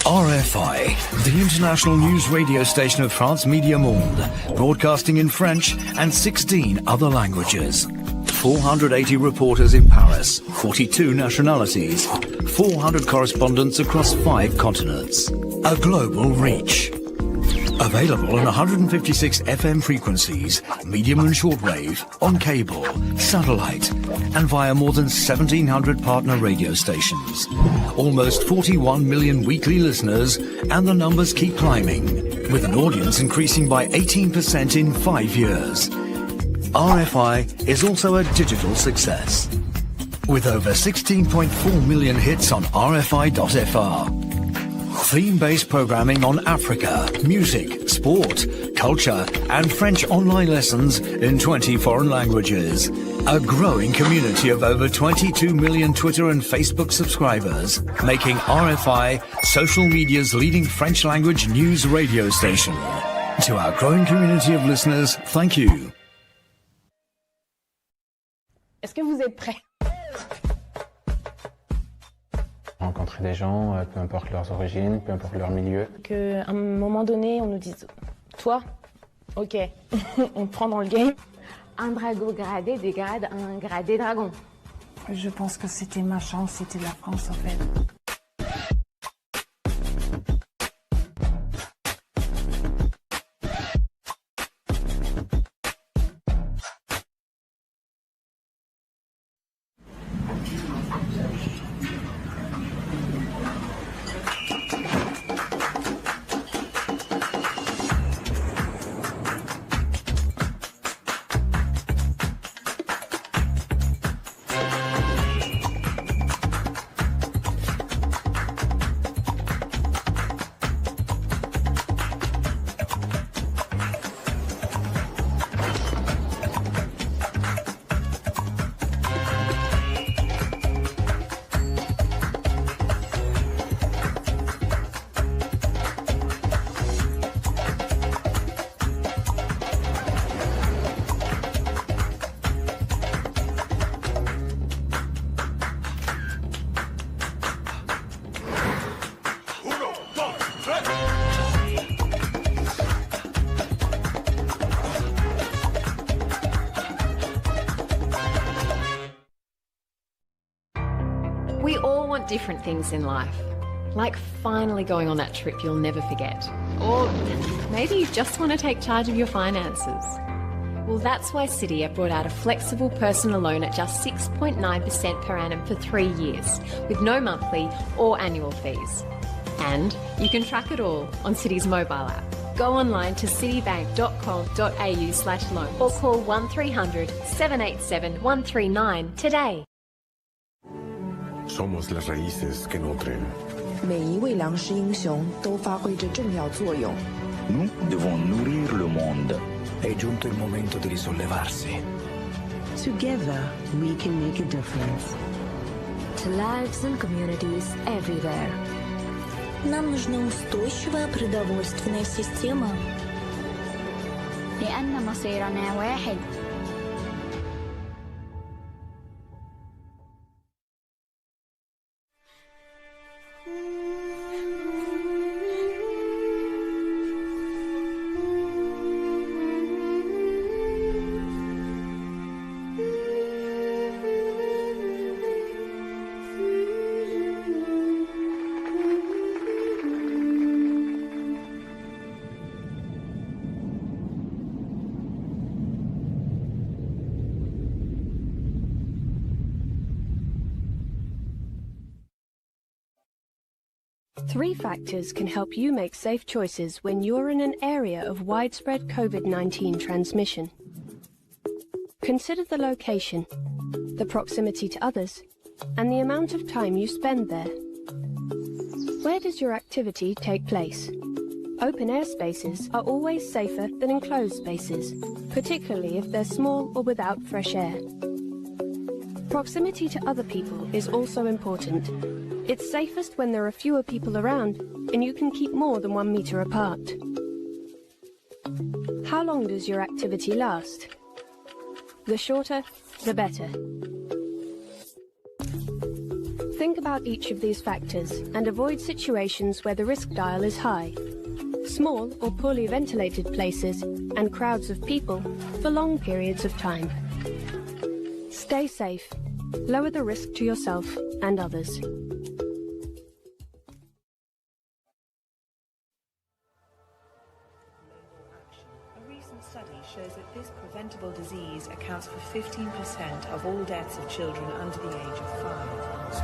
RFI, the international news radio station of France Media Monde, broadcasting in French and 16 other languages. 480 reporters in Paris, 42 nationalities, 400 correspondents across 5 continents. A global reach. Available on 156 FM frequencies, medium and shortwave, on cable, satellite, and via more than 1,700 partner radio stations. Almost 41 million weekly listeners, and the numbers keep climbing, with an audience increasing by 18% in 5 years. RFI is also a digital success, with over 16.4 million hits on RFI.fr. Theme-based programming on Africa, music, sport, culture, and French online lessons in 20 foreign languages. A growing community of over 22 million Twitter and Facebook subscribers, making RFI social media's leading French language news radio station. To our growing community of listeners, thank you. Est-ce que vous êtes prêts? Rencontrer des gens, peu importe leurs origines, peu importe leur milieu. Qu'à un moment donné, on nous dise « Toi, ok, on te prend dans le game. » Un dragon gradé dégrade un gradé dragon. Je pense que c'était ma chance, c'était la France en fait. We all want different things in life, like finally going on that trip you'll never forget. Or maybe you just want to take charge of your finances. Well, that's why Citi have brought out a flexible personal loan at just 6.9% per annum for 3 years, with no monthly or annual fees. And you can track it all on Citi's mobile app. Go online to citibank.com.au/loans or call 1300 787 139 today. Somos las raíces que nutren. 每一位粮食英雄都发挥着重要作用。Nous devons nourrir le monde. È giunto il momento di risollevarsi. Together, we can make a difference. To lives and communities everywhere. Нам нужна устойчивая продовольственная система. لأن مصيرنا واحد. Three factors can help you make safe choices when you're in an area of widespread COVID-19 transmission. Consider the location, the proximity to others, and the amount of time you spend there. Where does your activity take place? Open-air spaces are always safer than enclosed spaces, particularly if they're small or without fresh air. Proximity to other people is also important. It's safest when there are fewer people around and you can keep more than 1 meter apart. How long does your activity last? The shorter, the better. Think about each of these factors and avoid situations where the risk dial is high. Small or poorly ventilated places and crowds of people for long periods of time. Stay safe. Lower the risk to yourself and others. A recent study shows that this preventable disease accounts for 15% of all deaths of children under the age of 5. We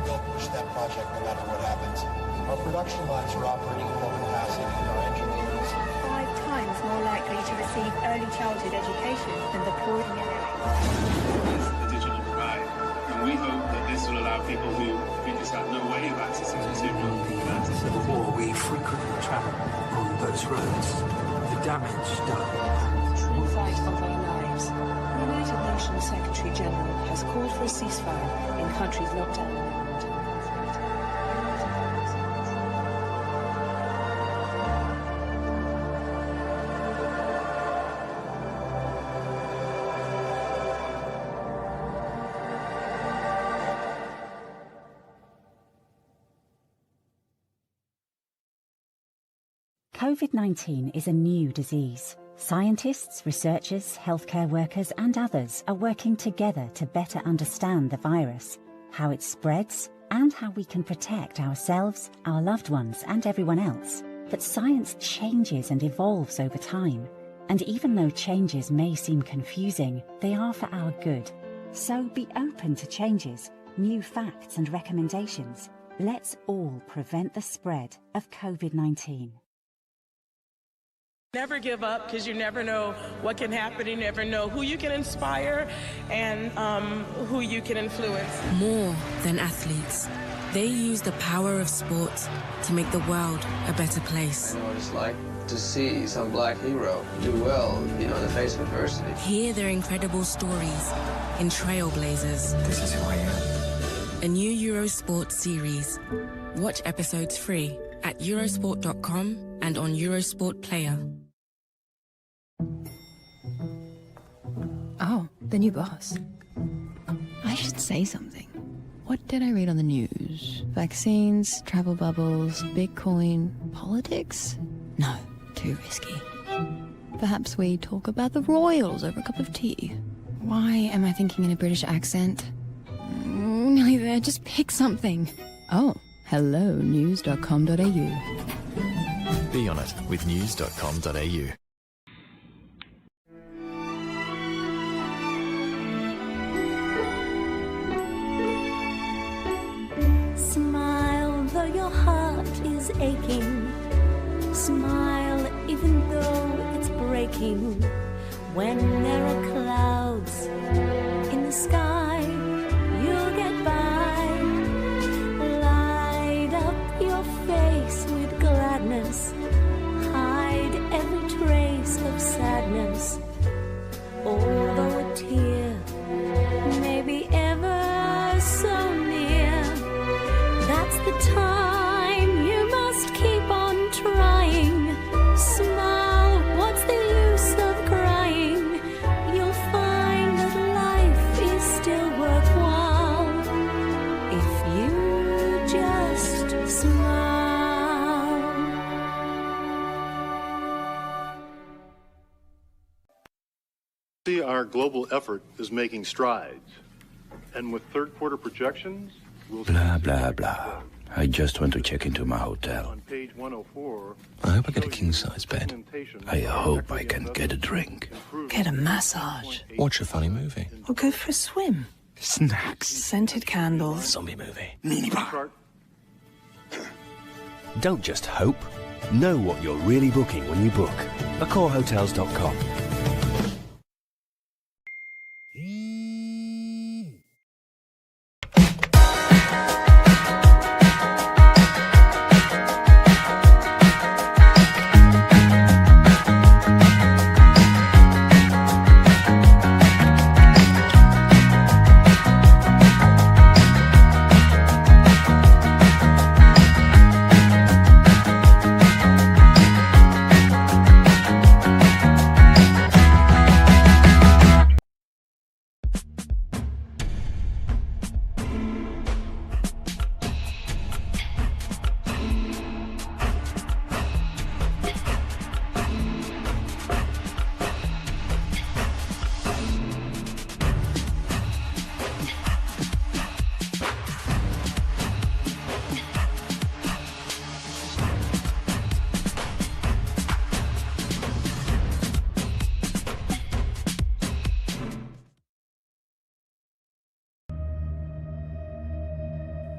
will push that project no matter what happens. Our production lines are operating at full capacity, and our engineers 5 times more likely to receive early childhood education than the poor in their area. The digital divide, and we hope that this will allow people who just have no way of accessing consumer finances. Before we frequently travel on those roads, the damage done. True fight of our lives. The United Nations Secretary General has called for a ceasefire in countries locked down. COVID-19 is a new disease. Scientists, researchers, healthcare workers and others are working together to better understand the virus, how it spreads and how we can protect ourselves, our loved ones and everyone else. But science changes and evolves over time. And even though changes may seem confusing, they are for our good. So be open to changes, new facts and recommendations. Let's all prevent the spread of COVID-19. Never give up, because you never know what can happen. You never know who you can inspire and who you can influence. More than athletes, they use the power of sport to make the world a better place. I know what it's like to see some black hero do well, in the face of adversity. Hear their incredible stories in Trailblazers. This is who I am. A new Eurosport series. Watch episodes free at Eurosport.com and on Eurosport Player. Oh, the new boss. I should say something. What did I read on the news? Vaccines, travel bubbles, Bitcoin, politics? No, too risky. Perhaps we talk about the royals over a cup of tea. Why am I thinking in a British accent? Nearly there, just pick something. Oh, hello, news.com.au. Be on it with news.com.au. Smile though your heart is aching. Smile even though it's breaking. When there are clouds in the sky, you'll get by. Light up your face with gladness. Hide every trace of sadness. Although a tear may be ever so near, that's the time you must keep on trying. Smile, what's the use of crying? You'll find that life is still worthwhile if you just smile. See, our global effort is making strides. And with third quarter projections, Blah, blah, blah. I just want to check into my hotel. on page 104, I hope I get a king-size bed. I hope I can get a drink. Get a massage. Watch a funny movie. Or go for a swim. Snacks. Scented candles. Zombie movie. Minibar. Don't just hope. Know what you're really booking when you book. AccorHotels.com.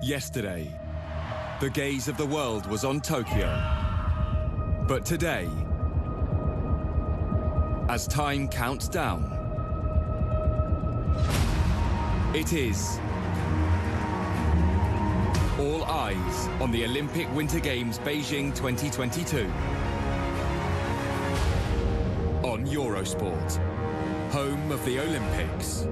Yesterday, the gaze of the world was on Tokyo. But today, as time counts down, it is all eyes on the Olympic Winter Games Beijing 2022 on Eurosport, home of the Olympics.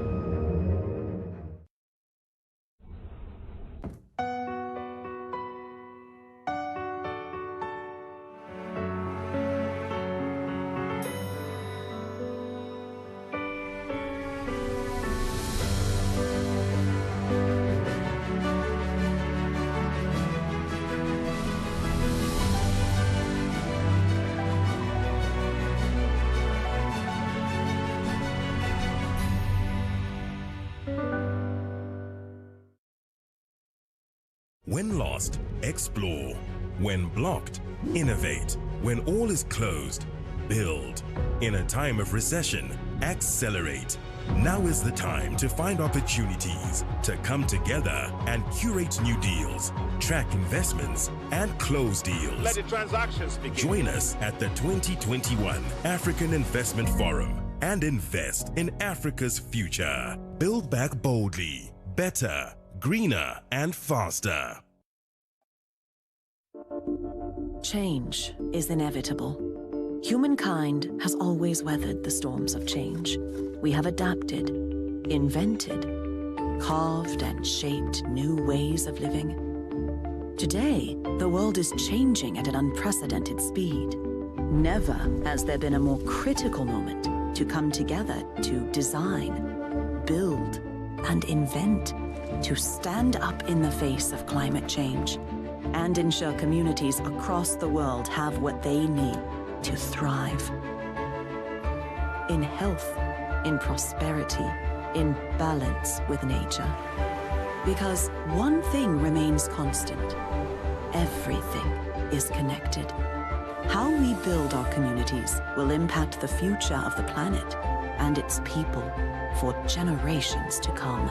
When lost, explore. When blocked, innovate. When all is closed, build. In a time of recession, accelerate. Now is the time to find opportunities, to come together and curate new deals, track investments, and close deals. Let the transactions begin. Join us at the 2021 African Investment Forum and invest in Africa's future. Build back boldly, better, greener, and faster. Change is inevitable. Humankind has always weathered the storms of change. We have adapted, invented, carved and shaped new ways of living. Today, the world is changing at an unprecedented speed. Never has there been a more critical moment to come together to design, build, and invent, to stand up in the face of climate change and ensure communities across the world have what they need to thrive. In health, in prosperity, in balance with nature. Because one thing remains constant. Everything is connected. How we build our communities will impact the future of the planet and its people for generations to come.